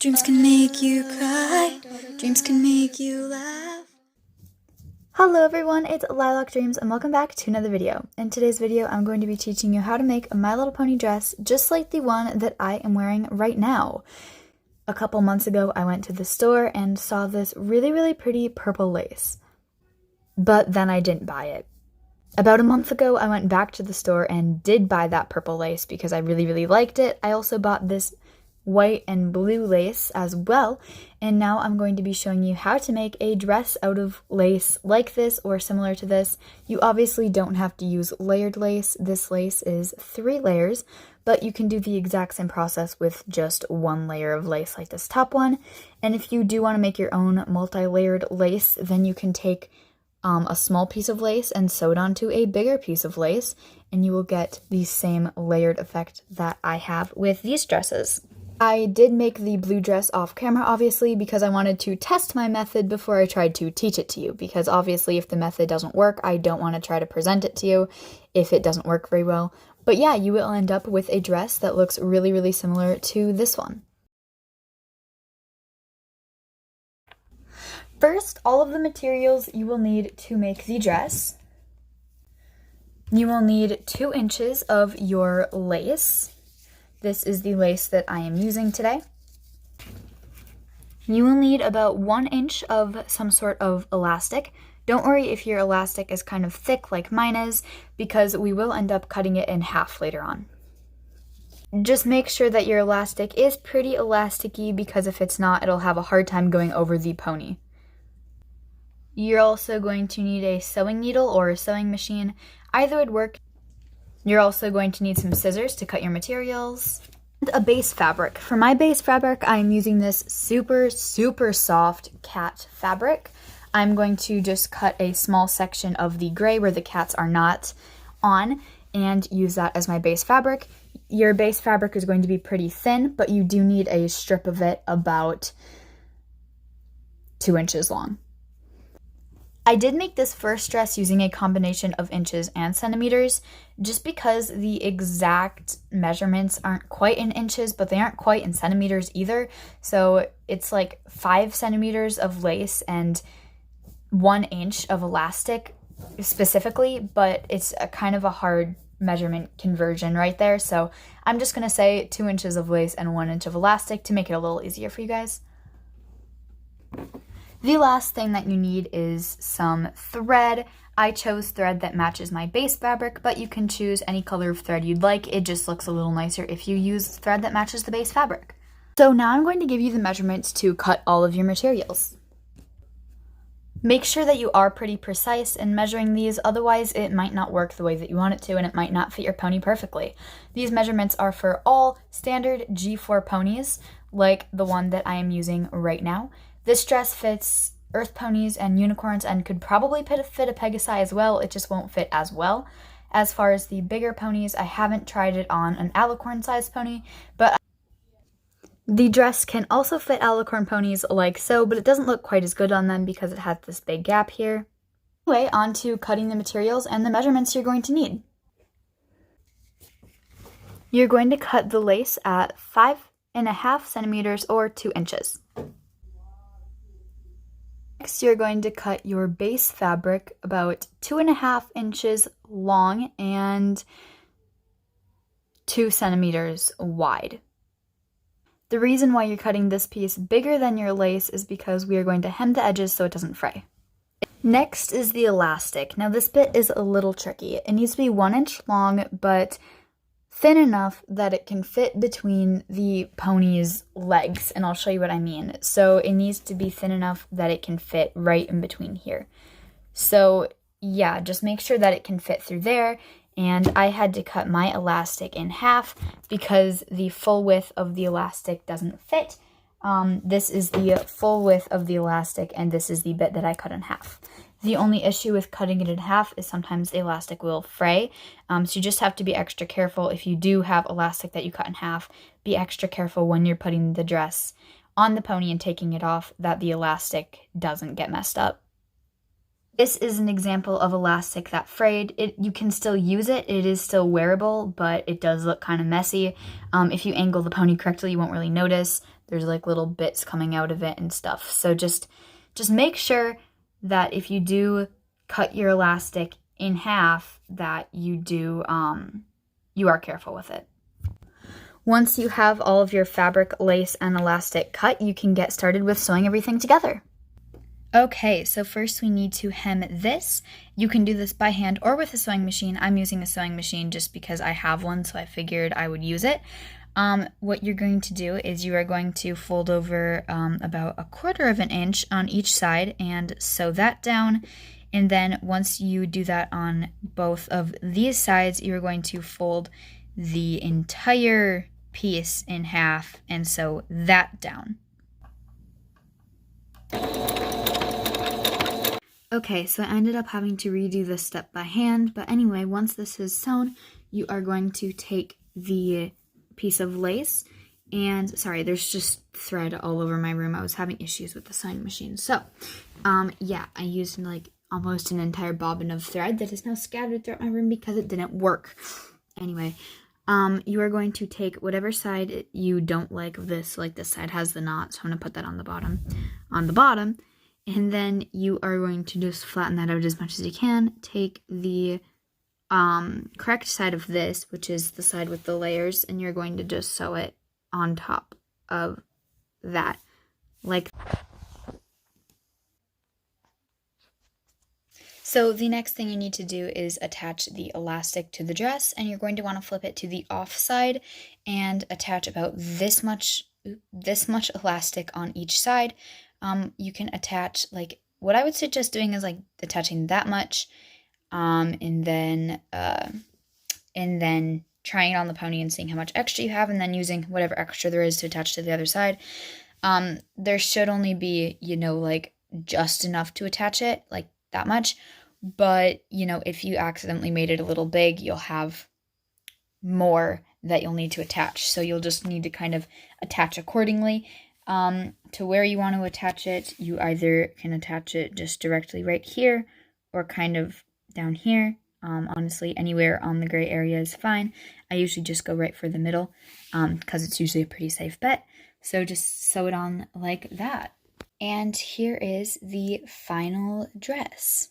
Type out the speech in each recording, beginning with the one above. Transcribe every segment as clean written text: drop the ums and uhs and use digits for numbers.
Dreams can make you cry, dreams can make you laugh. Hello everyone, it's Lilac Dreams and welcome back to another video. In today's video, I'm going to be teaching you how to make a My Little Pony dress just like the one that I am wearing right now. A couple months ago, I went to the store and saw this really pretty purple lace. But then I didn't buy it. About a month ago, I went back to the store and did buy that purple lace because I really liked it. I also bought this white and blue lace as well, and now I'm going to be showing you how to make a dress out of lace like this or similar to this. You obviously don't have to use layered lace. This lace is 3 layers, but you can do the exact same process with just 1 layer of lace like this top one. And if you do want to make your own multi-layered lace, then you can take a small piece of lace and sew it onto a bigger piece of lace, and you will get the same layered effect that I have with these dresses. I did make the blue dress off camera, obviously, because I wanted to test my method before I tried to teach it to you, because obviously if the method doesn't work, I don't want to try to present it to you if it doesn't work very well. But yeah, you will end up with a dress that looks really similar to this one. First, all of the materials you will need to make the dress. You will need 2 inches of your lace. This is the lace that I am using today. You will need about 1 inch of some sort of elastic. Don't worry if your elastic is kind of thick like mine is, because we will end up cutting it in half later on. Just make sure that your elastic is pretty elasticy, because if it's not, it'll have a hard time going over the pony. You're also going to need a sewing needle or a sewing machine. Either would work. You're also going to need some scissors to cut your materials. And a base fabric. For my base fabric, I'm using this super soft cat fabric. I'm going to just cut a small section of the gray where the cats are not on and use that as my base fabric. Your base fabric is going to be pretty thin, but you do need a strip of it about 2 inches long. I did make this first dress using a combination of inches and centimeters, just because the exact measurements aren't quite in inches, but they aren't quite in centimeters either. So it's like 5 centimeters of lace and 1 inch of elastic specifically, but it's a kind of a hard measurement conversion right there. So I'm just gonna say 2 inches of lace and 1 inch of elastic to make it a little easier for you guys. The last thing that you need is some thread. I chose thread that matches my base fabric, but you can choose any color of thread you'd like. It just looks a little nicer if you use thread that matches the base fabric. So now I'm going to give you the measurements to cut all of your materials. Make sure that you are pretty precise in measuring these, otherwise it might not work the way that you want it to and it might not fit your pony perfectly. These measurements are for all standard G4 ponies, like the one that I am using right now. This dress fits earth ponies and unicorns and could probably fit a Pegasi as well, it just won't fit as well. As far as the bigger ponies, I haven't tried it on an alicorn sized pony, but the dress can also fit alicorn ponies like so, but it doesn't look quite as good on them because it has this big gap here. Anyway, on to cutting the materials and the measurements you're going to need. You're going to cut the lace at 5.5 centimeters or 2 inches. Next, you're going to cut your base fabric about 2.5 inches long and 2 centimeters wide. The reason why you're cutting this piece bigger than your lace is because we are going to hem the edges so it doesn't fray. Next is the elastic. Now this bit is a little tricky. It needs to be 1 inch long, but thin enough that it can fit between the pony's legs, and I'll show you what I mean. So it needs to be thin enough that it can fit right in between here. So yeah, just make sure that it can fit through there, and I had to cut my elastic in half because the full width of the elastic doesn't fit. This is the full width of the elastic, and this is the bit that I cut in half. The only issue with cutting it in half is sometimes the elastic will fray, so you just have to be extra careful. If you do have elastic that you cut in half, be extra careful when you're putting the dress on the pony and taking it off that the elastic doesn't get messed up. This is an example of elastic that frayed. You can still use it. It is still wearable, but it does look kind of messy. If you angle the pony correctly, you won't really notice. there's like little bits coming out of it and stuff. So just make sure that if you do cut your elastic in half, that you are careful with it. Once you have all of your fabric, lace, and elastic cut, you can get started with sewing everything together. Okay, so first we need to hem this. You can do this by hand or with a sewing machine. I'm using a sewing machine just because I have one, so I figured I would use it. What you're going to do is you are going to fold over about 1/4 inch on each side and sew that down. And then once you do that on both of these sides, you're going to fold the entire piece in half and sew that down. Okay, so I ended up having to redo this step by hand, but anyway, once this is sewn, you are going to take the piece of lace, and sorry, there's just thread all over my room. I was having issues with the sewing machine. So, yeah, I used like almost an entire bobbin of thread that is now scattered throughout my room because it didn't work. Anyway, you are going to take whatever side you don't like of this, like this side has the knot, so I'm going to put that on the bottom, and then you are going to just flatten that out as much as you can. Take the correct side of this, which is the side with the layers, and you're going to just sew it on top of that, like. So the next thing you need to do is attach the elastic to the dress, and you're going to want to flip it to the off side and attach about this much elastic on each side. You can attach, like, what I would suggest doing is like attaching that much, and then trying it on the pony and seeing how much extra you have, and then using whatever extra there is to attach to the other side. There should only be, like just enough to attach it, like that much. But, if you accidentally made it a little big, you'll have more that you'll need to attach. So you'll just need to kind of attach accordingly. To where you want to attach it, you either can attach it just directly right here or kind of down here. Honestly, anywhere on the gray area is fine. I usually just go right for the middle because it's usually a pretty safe bet. So just sew it on like that. And here is the final dress.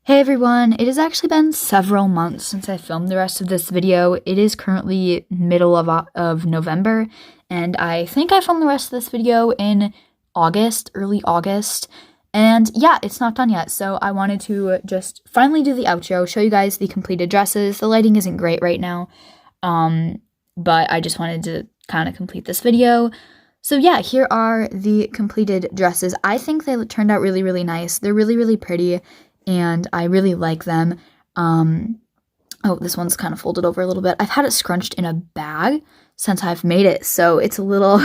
Hey everyone, it has actually been several months since I filmed the rest of this video. It is currently middle of November, and I think I filmed the rest of this video in August, early August. And yeah, it's not done yet, so I wanted to just finally do the outro, show you guys the completed dresses. The lighting isn't great right now, but I just wanted to kind of complete this video. So yeah, here are the completed dresses. I think they turned out really, really nice. They're really, really pretty, and I really like them. Oh, this one's kind of folded over a little bit. I've had it scrunched in a bag since I've made it, so it's a little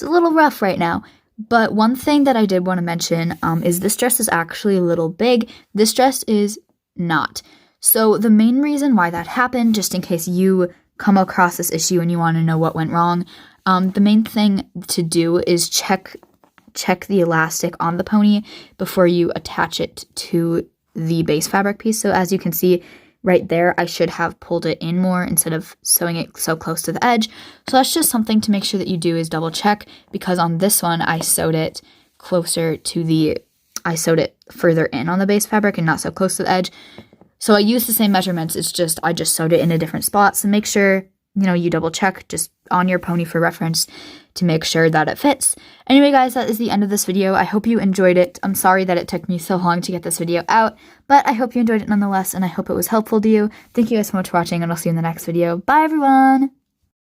rough right now. But one thing that I did want to mention is this dress is actually a little big. This dress is not. So the main reason why that happened, just in case you come across this issue and you want to know what went wrong, the main thing to do is check the elastic on the pony before you attach it to the base fabric piece. So as you can see right there, I should have pulled it in more instead of sewing it so close to the edge. So that's just something to make sure that you do, is double check, because on this one I sewed it further in on the base fabric and not so close to the edge. So I used the same measurements, it's just I just sewed it in a different spot. So make sure you double check just on your pony for reference to make sure that it fits. Anyway, guys, that is the end of this video. I hope you enjoyed it. I'm sorry that it took me so long to get this video out, but I hope you enjoyed it nonetheless, and I hope it was helpful to you. Thank you guys so much for watching, and I'll see you in the next video. Bye, everyone!